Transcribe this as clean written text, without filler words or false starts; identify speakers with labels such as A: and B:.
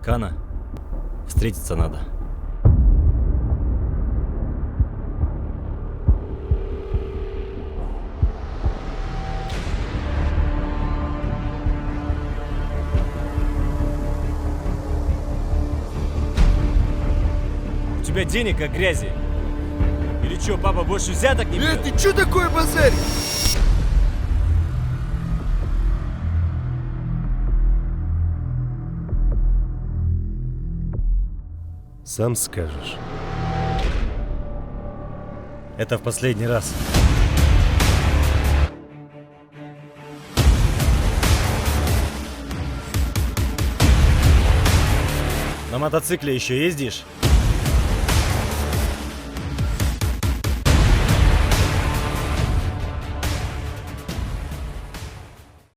A: Кана, встретиться надо.
B: У тебя денег как грязи. Или что, папа больше взяток не берет?
C: Ты чё такое базарь?
D: Сам скажешь.
A: Это в последний раз. На мотоцикле еще ездишь?